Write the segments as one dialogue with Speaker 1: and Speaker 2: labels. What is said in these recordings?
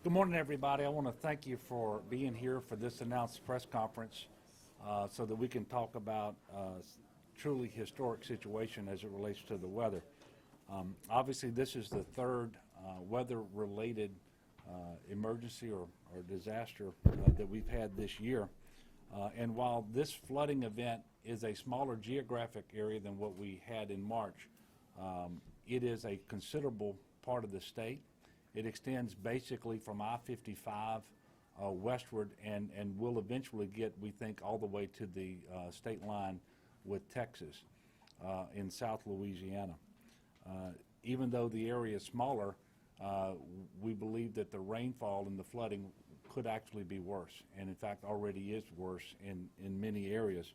Speaker 1: Good morning, everybody. I want to thank you for being here for this announced press conference so that we can talk about truly historic situation as it relates to the weather. Obviously, this is the third weather-related emergency or disaster that we've had this year. And while this flooding event is a smaller geographic area than what we had in March, it is a considerable part of the state. It extends basically from I-55 westward and will eventually get, we think, all the way to the state line with Texas in South Louisiana. Even though the area is smaller, we believe that the rainfall and the flooding could actually be worse, and in fact already is worse in many areas.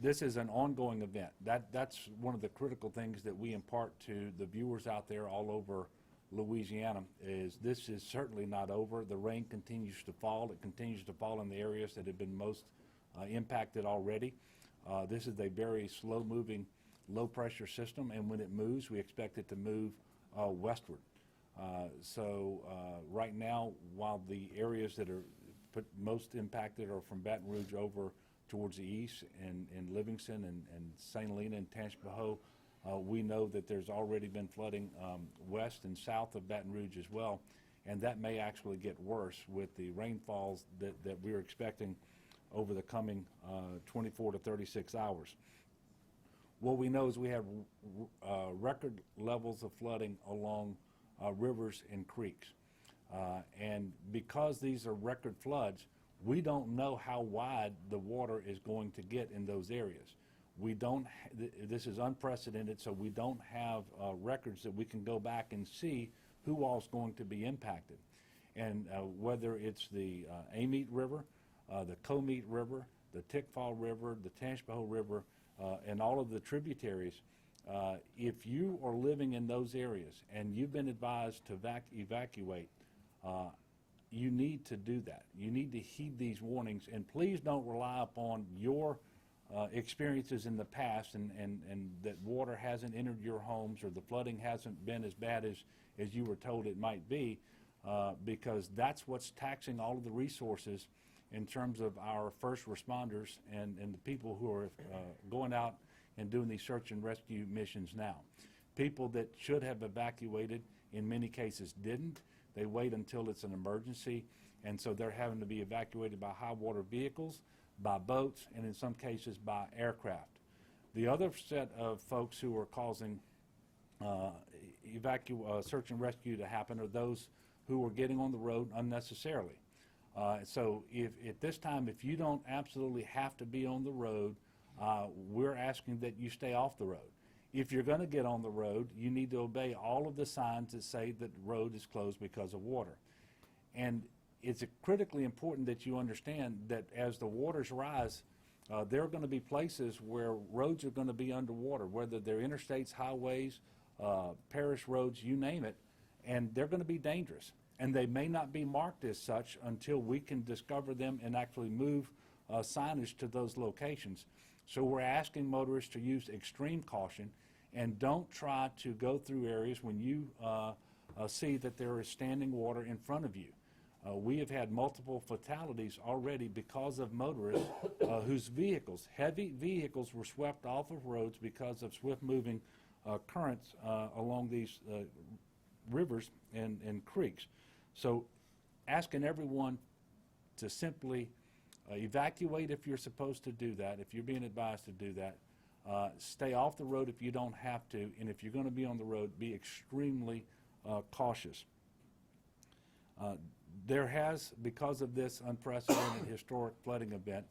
Speaker 1: This is an ongoing event. That's one of the critical things that we impart to the viewers out there all over Louisiana, is this is certainly not over. The rain continues to fall. It continues to fall in the areas that have been most impacted already. This is a very slow-moving, low-pressure system, and when it moves, we expect it to move westward. So right now, while the areas that are most impacted are from Baton Rouge over towards the east and Livingston and St. Helena and Tangipahoa, we know that there's already been flooding west and south of Baton Rouge as well, and that may actually get worse with the rainfalls that we're expecting over the coming 24 to 36 hours. What we know is we have record levels of flooding along rivers and creeks, and because these are record floods, we don't know how wide the water is going to get in those areas. We don't, this is unprecedented, so we don't have records that we can go back and see who all is going to be impacted. And whether it's the Amite River, the Comite River, the Tickfall River, the Tangipahoa River, and all of the tributaries, if you are living in those areas and you've been advised to evacuate, you need to do that. You need to heed these warnings, and please don't rely upon your experiences in the past and that water hasn't entered your homes or the flooding hasn't been as bad as you were told it might be, because that's what's taxing all of the resources in terms of our first responders and the people who are going out and doing these search and rescue missions now. People that should have evacuated in many cases didn't. They wait until it's an emergency, and so they're having to be evacuated by high water vehicles, by boats, and in some cases by aircraft. The other set of folks who are causing search and rescue to happen are those who are getting on the road unnecessarily. So if at this time, if you don't absolutely have to be on the road, we're asking that you stay off the road. If you're going to get on the road, you need to obey all of the signs that say that the road is closed because of water. And it's critically important that you understand that as the waters rise, there are going to be places where roads are going to be underwater, whether they're interstates, highways, parish roads, you name it, and they're going to be dangerous. And they may not be marked as such until we can discover them and actually move signage to those locations. So we're asking motorists to use extreme caution and don't try to go through areas when you see that there is standing water in front of you. We have had multiple fatalities already because of motorists whose vehicles, heavy vehicles, were swept off of roads because of swift-moving currents along these rivers and creeks. So asking everyone to simply evacuate if you're supposed to do that, if you're being advised to do that. Stay off the road if you don't have to, and if you're going to be on the road, be extremely cautious. There has, because of this unprecedented historic flooding event,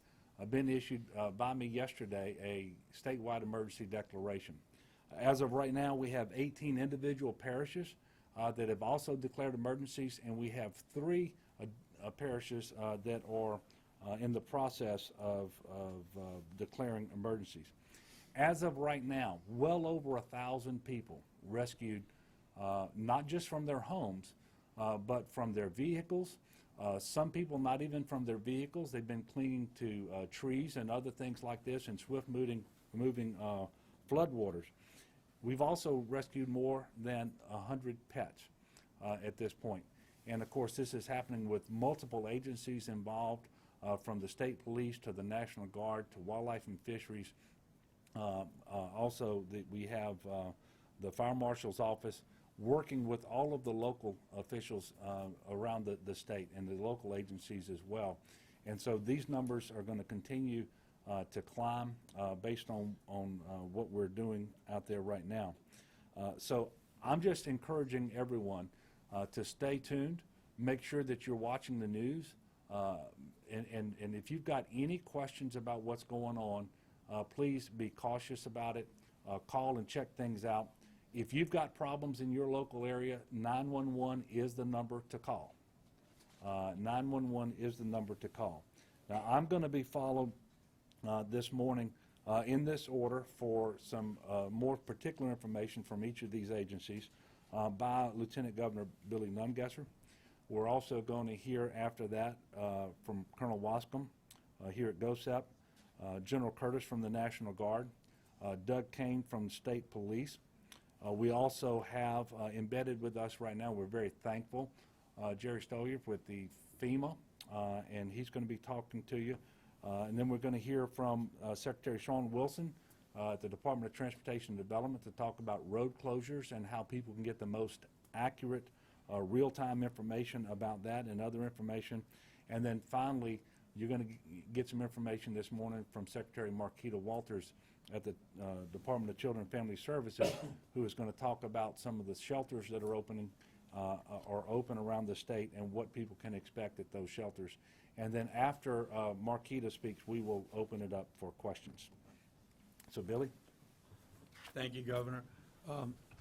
Speaker 1: been issued by me yesterday a statewide emergency declaration. As of right now, we have 18 individual parishes that have also declared emergencies, and we have 3 parishes that are in the process of declaring emergencies. As of right now, well over 1,000 people rescued, not just from their homes, but from their vehicles. Some people not even from their vehicles. They've been clinging to trees and other things like this in swift-moving floodwaters. We've also rescued more than 100 pets. at this point. And of course, this is happening with multiple agencies involved, from the state police to the National Guard to Wildlife and Fisheries. Also, we have the Fire Marshal's Office working with all of the local officials around the state and the local agencies as well. And so these numbers are going to continue to climb based on what we're doing out there right now. So I'm just encouraging everyone to stay tuned, make sure that you're watching the news, and if you've got any questions about what's going on, please be cautious about it. Call and check things out. If you've got problems in your local area, 911 is the number to call. 911 is the number to call. Now, I'm going to be followed this morning in this order for some more particular information from each of these agencies by Lieutenant Governor Billy Nungesser. We're also going to hear after that from Colonel Wascom here at GOHSEP, General Curtis from the National Guard, Doug Kane from the State Police. We also have embedded with us right now, we're very thankful, Jerry Stollier with the FEMA, and he's going to be talking to you. And then we're going to hear from Secretary Sean Wilson at the Department of Transportation and Development to talk about road closures and how people can get the most accurate real-time information about that and other information. And then finally, you're going to get some information this morning from Secretary Marquita Walters at the Department of Children and Family Services, who is going to talk about some of the shelters that are opening or open around the state and what people can expect at those shelters. And then after Marquita speaks, we will open it up for questions. So, Billy?
Speaker 2: Thank you, Governor.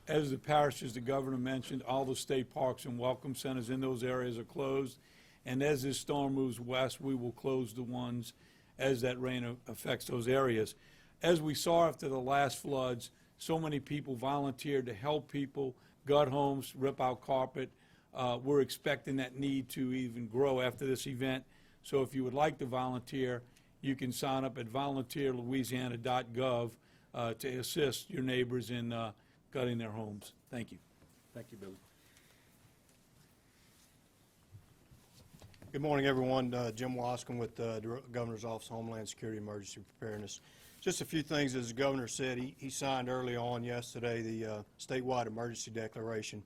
Speaker 2: As the parishes the Governor mentioned, all the state parks and welcome centers in those areas are closed. And as this storm moves west, we will close the ones as that rain affects those areas. As we saw after the last floods, so many people volunteered to help people, gut homes, rip out carpet. We're expecting that need to even grow after this event. So if you would like to volunteer, you can sign up at volunteerlouisiana.gov to assist your neighbors in gutting their homes. Thank you.
Speaker 1: Thank you, Billy.
Speaker 3: Good morning, everyone. Jim Wascom with the Governor's Office of Homeland Security Emergency Preparedness. Just a few things, as the Governor said, he signed early on yesterday the statewide emergency declaration,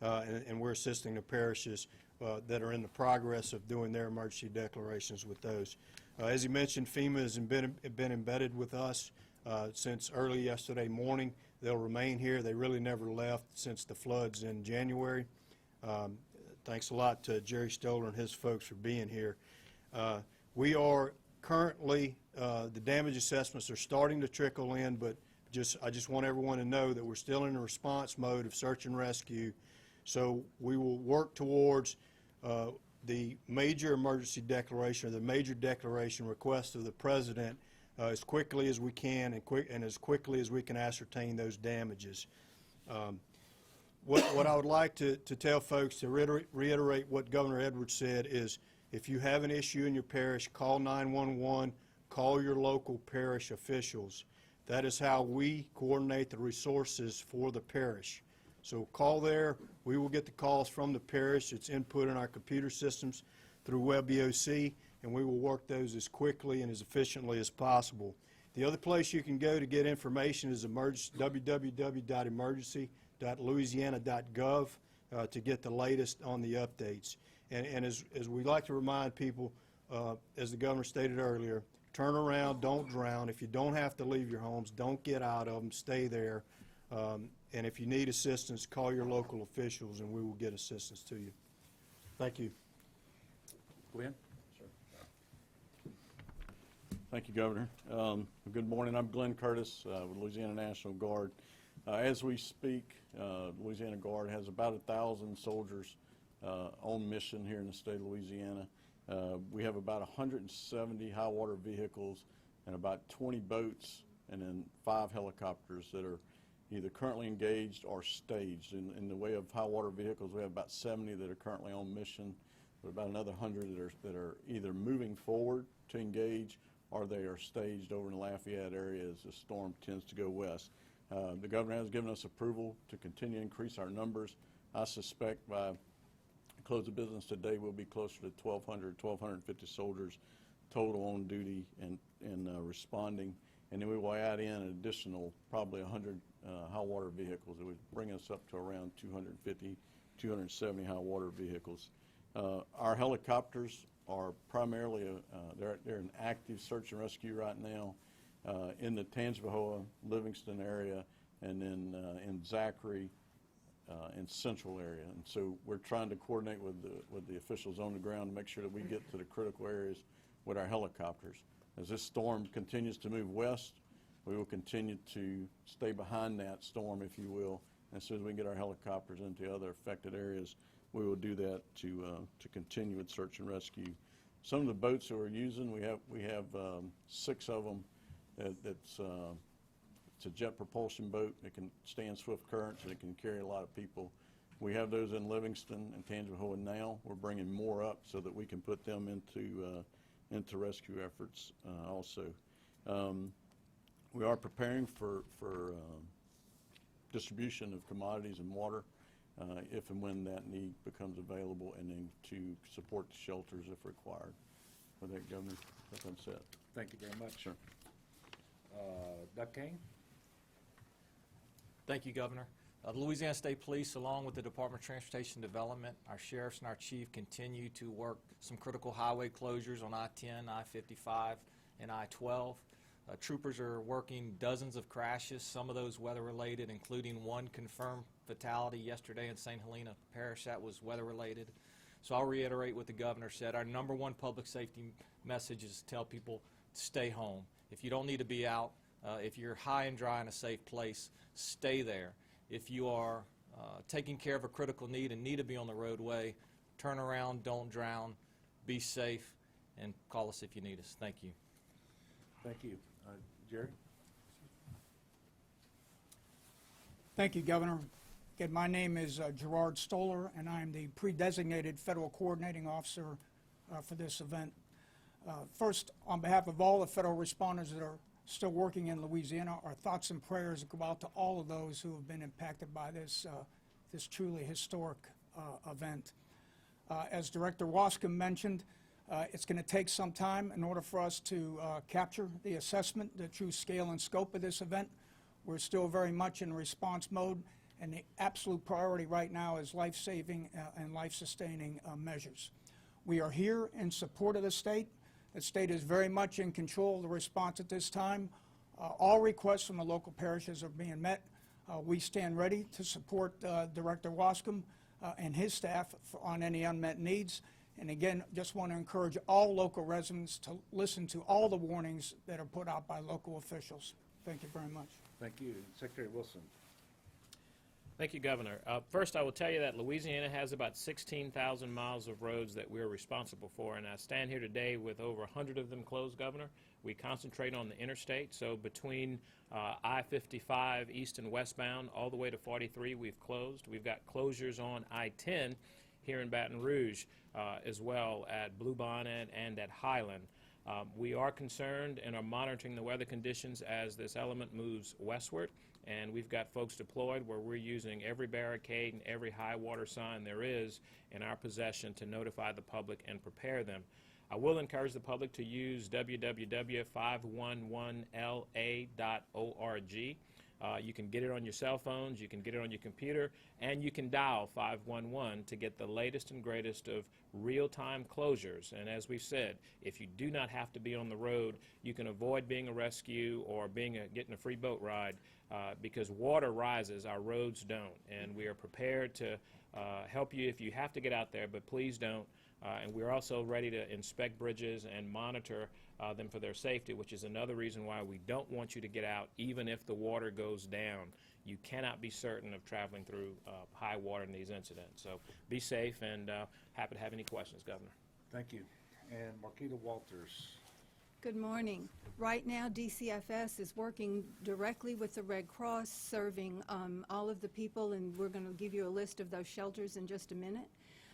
Speaker 3: and we're assisting the parishes that are in the progress of doing their emergency declarations with those. As he mentioned, FEMA has been embedded with us since early yesterday morning. They'll remain here. They really never left since the floods in January. Thanks a lot to Jerry Stoller and his folks for being here. We are currently, the damage assessments are starting to trickle in, but I just want everyone to know that we're still in a response mode of search and rescue. So we will work towards the major emergency declaration, or the major declaration request of the President as quickly as we can and as quickly as we can ascertain those damages. What I would like to tell folks, to reiterate what Governor Edwards said, is if you have an issue in your parish, call 911, call your local parish officials. That is how we coordinate the resources for the parish. So call there. We will get the calls from the parish. It's input in our computer systems through WebEOC, and we will work those as quickly and as efficiently as possible. The other place you can go to get information is www.emergency.louisiana.gov to get the latest on the updates. And as we like to remind people, as the Governor stated earlier, turn around, don't drown. If you don't have to leave your homes, don't get out of them, stay there. And if you need assistance, call your local officials and we will get assistance to you. Thank you.
Speaker 1: Glenn?
Speaker 4: Thank you, Governor. Good morning. I'm Glenn Curtis with Louisiana National Guard. As we speak, Louisiana Guard has about 1,000 soldiers on mission here in the state of Louisiana. We have about 170 high water vehicles and about 20 boats and then 5 helicopters that are either currently engaged or staged. In the way of high water vehicles, we have about 70 that are currently on mission, but about another 100 that are either moving forward to engage or they are staged over in the Lafayette area as the storm tends to go west. The Governor has given us approval to continue to increase our numbers. I suspect by close of business today, we'll be closer to 1,250 soldiers total on duty and responding. And then we will add in an additional probably 100 high water vehicles. It would bring us up to around 250, 270 high water vehicles. Our helicopters are primarily, they're an active search and rescue right now in the Tangipahoa, Livingston area, and then in Zachary and central area. And so we're trying to coordinate with the officials on the ground to make sure that we get to the critical areas with our helicopters. As this storm continues to move west, we will continue to stay behind that storm, if you will. As soon as we can get our helicopters into other affected areas, we will do that to continue with search and rescue. Some of the boats that we're using, we have 6 of them. It's a jet propulsion boat. It can stand swift currents and it can carry a lot of people. We have those in Livingston and Tangipahoa now. We're bringing more up so that we can put them into rescue efforts also. We are preparing for distribution of commodities and water if and when that need becomes available, and then to support the shelters if required. With that, Governor, that's what I'm set.
Speaker 1: Thank you very much.
Speaker 4: Sure.
Speaker 1: Doug Kane?
Speaker 5: Thank you, Governor. The Louisiana State Police, along with the Department of Transportation Development, our sheriffs and our chief continue to work some critical highway closures on I-10, I-55, and I-12. Troopers are working dozens of crashes, some of those weather-related, including one confirmed fatality yesterday in St. Helena Parish that was weather-related. So I'll reiterate what the governor said. Our #1 public safety message is to tell people to stay home. If you don't need to be out, if you're high and dry in a safe place, stay there. If you are taking care of a critical need and need to be on the roadway, turn around, don't drown, be safe, and call us if you need us. Thank you.
Speaker 1: Thank you. Jerry?
Speaker 6: Thank you, Governor. Again, my name is Gerard Stoller, and I am the pre-designated federal coordinating officer for this event. First, on behalf of all the federal responders that are still working in Louisiana, our thoughts and prayers go out to all of those who have been impacted by this truly historic event. As Director Wascom mentioned, it's going to take some time in order for us to capture the assessment, the true scale and scope of this event. We're still very much in response mode, and the absolute priority right now is life-saving and life-sustaining measures. We are here in support of the state. The state is very much in control of the response at this time. All requests from the local parishes are being met. We stand ready to support Director Wascom and his staff on any unmet needs. And again, just want to encourage all local residents to listen to all the warnings that are put out by local officials. Thank you very much.
Speaker 1: Thank you. Secretary Wilson?
Speaker 7: Thank you, Governor. First, I will tell you that Louisiana has about 16,000 miles of roads that we're responsible for, and I stand here today with over 100 of them closed, Governor. We concentrate on the interstate, so between I-55 east and westbound all the way to 43 we've closed. We've got closures on I-10 here in Baton Rouge as well at Bluebonnet and at Highland. We are concerned and are monitoring the weather conditions as this element moves westward, and we've got folks deployed where we're using every barricade and every high water sign there is in our possession to notify the public and prepare them. I will encourage the public to use www.511la.org. You can get it on your cell phones, you can get it on your computer, and you can dial 511 to get the latest and greatest of real-time closures. And as we've said, if you do not have to be on the road, you can avoid being a rescue or getting a free boat ride because water rises, our roads don't. And we are prepared to help you if you have to get out there, but please don't. And we're also ready to inspect bridges and monitor them for their safety, which is another reason why we don't want you to get out even if the water goes down. You cannot be certain of traveling through high water in these incidents. So be safe, and happy to have any questions, Governor.
Speaker 1: Thank you. And Marquita Walters?
Speaker 8: Good morning. Right now, DCFS is working directly with the Red Cross, serving all of the people, and we're going to give you a list of those shelters in just a minute.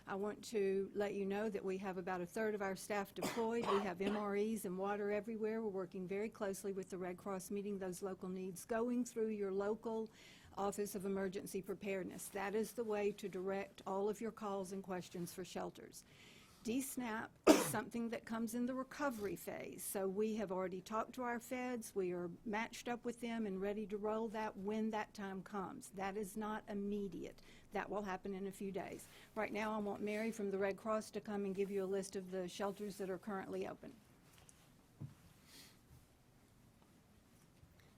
Speaker 8: I want to let you know that we have about a third of our staff deployed. We have MREs and water everywhere. We're working very closely with the Red Cross, meeting those local needs, going through your local Office of Emergency Preparedness. That is the way to direct all of your calls and questions for shelters. DSNAP is something that comes in the recovery phase. So we have already talked to our feds. We are matched up with them and ready to roll that when that time comes. That is not immediate. That will happen in a few days. Right now, I want Mary from the Red Cross to come and give you a list of the shelters that are currently open.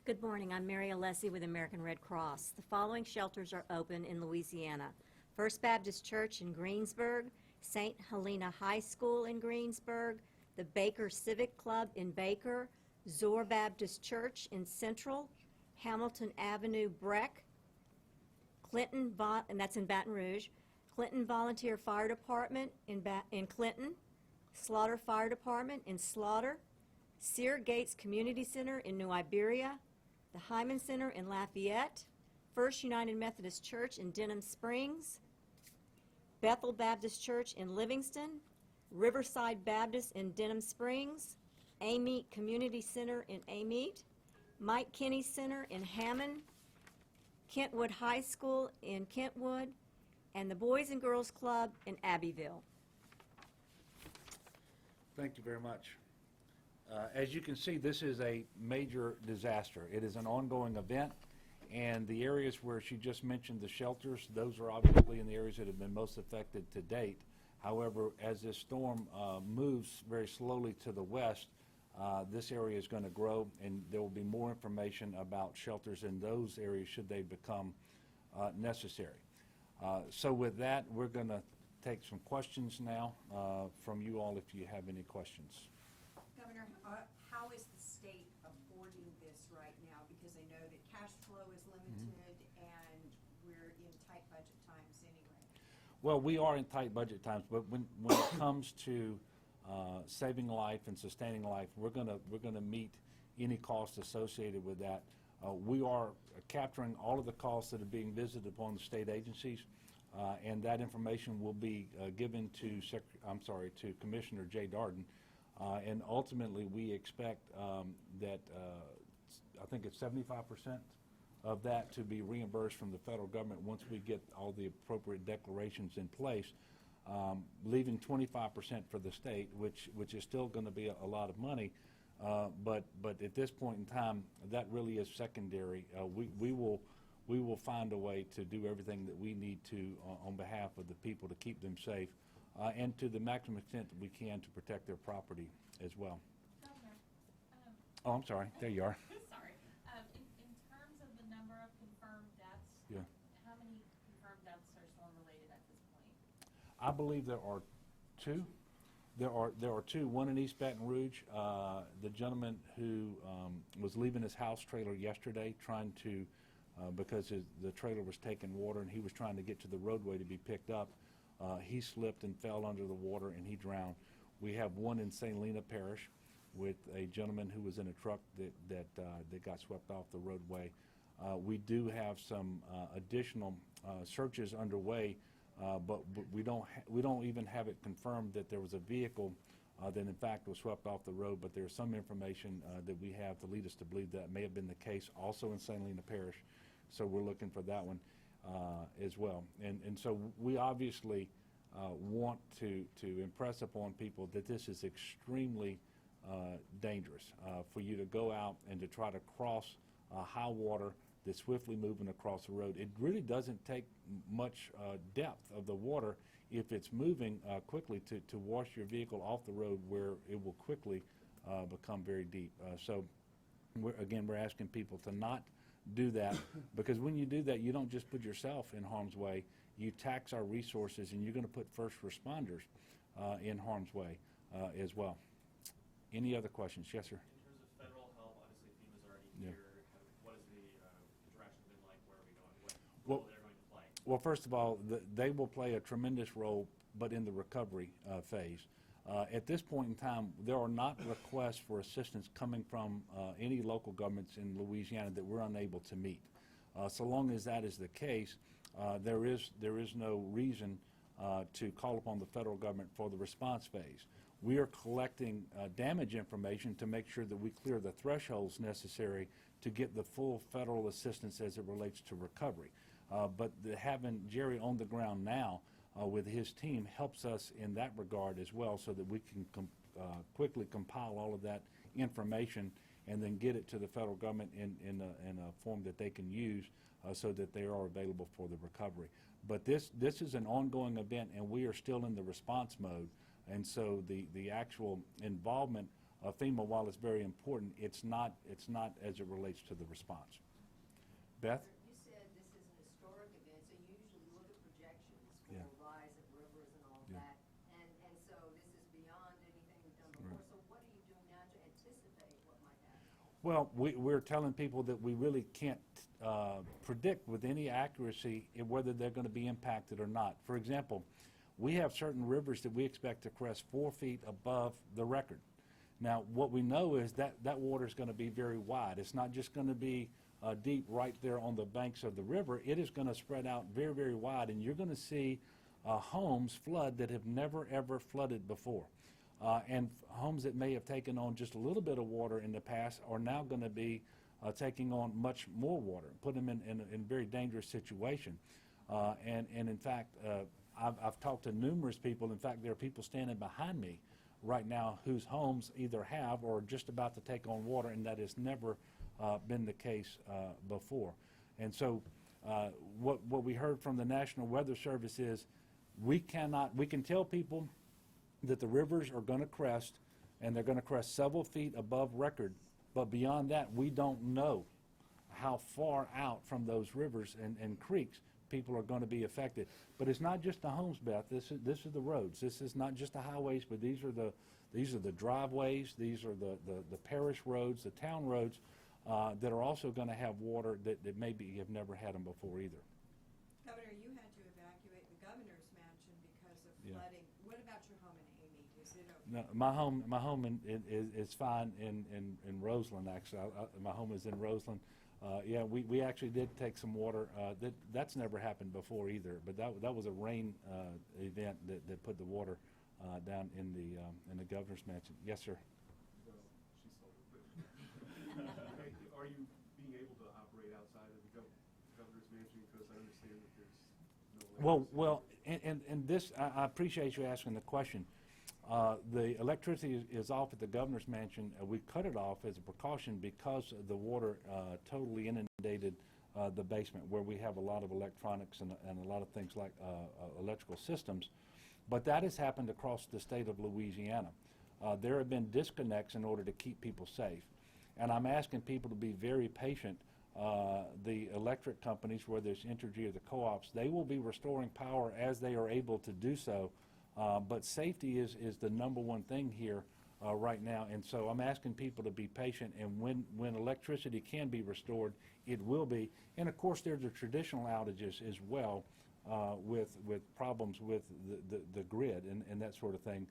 Speaker 9: Good morning. I'm Mary Alessi with American Red Cross. The following shelters are open in Louisiana: First Baptist Church in Greensburg, St. Helena High School in Greensburg, the Baker Civic Club in Baker, Zor Baptist Church in Central, Hamilton Avenue Breck, and that's in Baton Rouge, Clinton Volunteer Fire Department in Clinton, Slaughter Fire Department in Slaughter, Sear Gates Community Center in New Iberia, the Hyman Center in Lafayette, First United Methodist Church in Denham Springs, Bethel Baptist Church in Livingston, Riverside Baptist in Denham Springs, Amite Community Center in Amite, Mike Kinney Center in Hammond, Kentwood High School in Kentwood, and the Boys and Girls Club in Abbeville.
Speaker 1: Thank you very much. As you can see, this is a major disaster. It is an ongoing event, and the areas where she just mentioned the shelters, those are obviously in the areas that have been most affected to date. However, as this storm moves very slowly to the west, this area is going to grow, and there will be more information about shelters in those areas should they become necessary. So with that, we're going to take some questions now from you all if you have any questions.
Speaker 10: Governor, how is the state affording this right now? Because I know that cash flow is limited and we're in tight budget times anyway.
Speaker 1: Well, we are in tight budget times, but when it comes to saving life and sustaining life, we're gonna meet any cost associated with that. We are capturing all of the costs that are being visited upon the state agencies, and that information will be given to Commissioner Jay Darden. And ultimately, we expect that I think it's 75% of that to be reimbursed from the federal government once we get all the appropriate declarations in place, leaving 25% for the state, which is still going to be a lot of money. But at this point in time, that really is secondary. We will find a way to do everything that we need to on behalf of the people to keep them safe. And to the maximum extent that we can to protect their property as well.
Speaker 11: Governor,
Speaker 1: Oh, I'm sorry. There you are.
Speaker 11: sorry. In terms of the number of confirmed deaths,
Speaker 1: Yeah.
Speaker 11: how many confirmed deaths are storm-related at this point?
Speaker 1: I believe there are two. There are two. One in East Baton Rouge. The gentleman who was leaving his house trailer yesterday, trying to because the trailer was taking water, and he was trying to get to the roadway to be picked up. He slipped and fell under the water, and he drowned. We have one in St. Helena Parish with a gentleman who was in a truck that got swept off the roadway. We do have some additional searches underway, but we don't even have it confirmed that there was a vehicle that in fact was swept off the road. But there's some information that we have to lead us to believe that may have been the case also in St. Helena Parish. So we're looking for that one as well. And so we obviously want to impress upon people that this is extremely dangerous for you to go out and to try to cross high water that's swiftly moving across the road. It really doesn't take much depth of the water if it's moving quickly to wash your vehicle off the road, where it will quickly become very deep. So we're asking people to not do that, because when you do that, you don't just put yourself in harm's way, you tax our resources, and you're going to put first responders in harm's way as well. Any other questions? Yes, sir.
Speaker 12: In terms of federal help, obviously FEMA's already
Speaker 1: Yeah.
Speaker 12: here. What has the interaction been like? Where are we going? What
Speaker 1: Well-
Speaker 12: role they're going to play?
Speaker 1: Well, first of all, they will play a tremendous role, but in the recovery phase. At this point in time, there are not requests for assistance coming from any local governments in Louisiana that we're unable to meet. So long as that is the case, there is no reason to call upon the federal government for the response phase. we are collecting damage information to make sure that we clear the thresholds necessary to get the full federal assistance as it relates to recovery. But having Jerry on the ground now with his team helps us in that regard as well, so that we can quickly compile all of that information and then get it to the federal government in a form that they can use so that they are available for the recovery. But this is an ongoing event, and we are still in the response mode. And so the actual involvement of FEMA, while it's very important, it's not as it relates to the response. Beth?
Speaker 10: You said this is an historic event, so you usually look at projections for
Speaker 1: Yeah.
Speaker 10: rise of rivers and all of
Speaker 1: Yeah.
Speaker 10: that. And so this is beyond anything we've done before. So what are you doing now to anticipate what might happen?
Speaker 1: Well, we're telling people that we really can't predict with any accuracy whether they're going to be impacted or not. For example, we have certain rivers that we expect to crest 4 feet above the record. Now, what we know is that water is going to be very wide. It's not just going to be deep right there on the banks of the river. It is going to spread out very, very wide, and you're going to see homes flood that have never, ever flooded before. And homes that may have taken on just a little bit of water in the past are now going to be taking on much more water, put them in a very dangerous situation. And in fact, I've talked to numerous people. In fact, there are people standing behind me right now whose homes either have or are just about to take on water, and that has never been the case before. And so what we heard from the National Weather Service is we can tell people that the rivers are going to crest, and they're going to crest several feet above record, but beyond that, we don't know how far out from those rivers and creeks people are going to be affected. But it's not just the homes, Beth. This is the roads. This is not just the highways, but these are the driveways. These are the parish roads, the town roads that are also going to have water that maybe have never had them before either.
Speaker 10: Governor, you had to evacuate the governor's mansion because of
Speaker 1: Yeah.
Speaker 10: flooding. What about your home in Amy? Is it okay?
Speaker 1: No, my home is fine in Roseland, actually. My home is in Roseland. Yeah, we actually did take some water. That's never happened before either. But that was a rain event that put the water down in the governor's mansion. Yes, sir.
Speaker 12: Are you being able to operate outside of the governor's mansion? Because I understand that there's no
Speaker 1: Well, and this, I appreciate you asking the question. The electricity is off at the governor's mansion. We cut it off as a precaution because the water totally inundated the basement, where we have a lot of electronics and a lot of things like electrical systems. But that has happened across the state of Louisiana. There have been disconnects in order to keep people safe. And I'm asking people to be very patient. The electric companies, whether it's Entergy or the co-ops, they will be restoring power as they are able to do so. But safety is the number one thing here right now. And so I'm asking people to be patient. And when electricity can be restored, it will be. And of course, there's the traditional outages as well with problems with the grid and that sort of thing.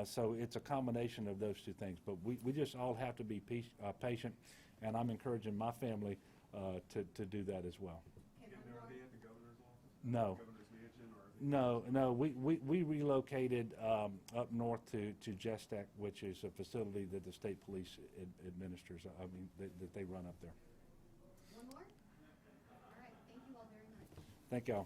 Speaker 1: So it's a combination of those two things. But we just all have to be patient, and I'm encouraging my family to do that as well.
Speaker 12: And are they at the governor's office?
Speaker 1: No.
Speaker 12: Governor's mansion, or?
Speaker 1: No, we relocated up north to GOHSEP, which is a facility that the state police administers. I mean, that they run up there.
Speaker 10: One more? All right, thank you all very much.
Speaker 1: Thank y'all.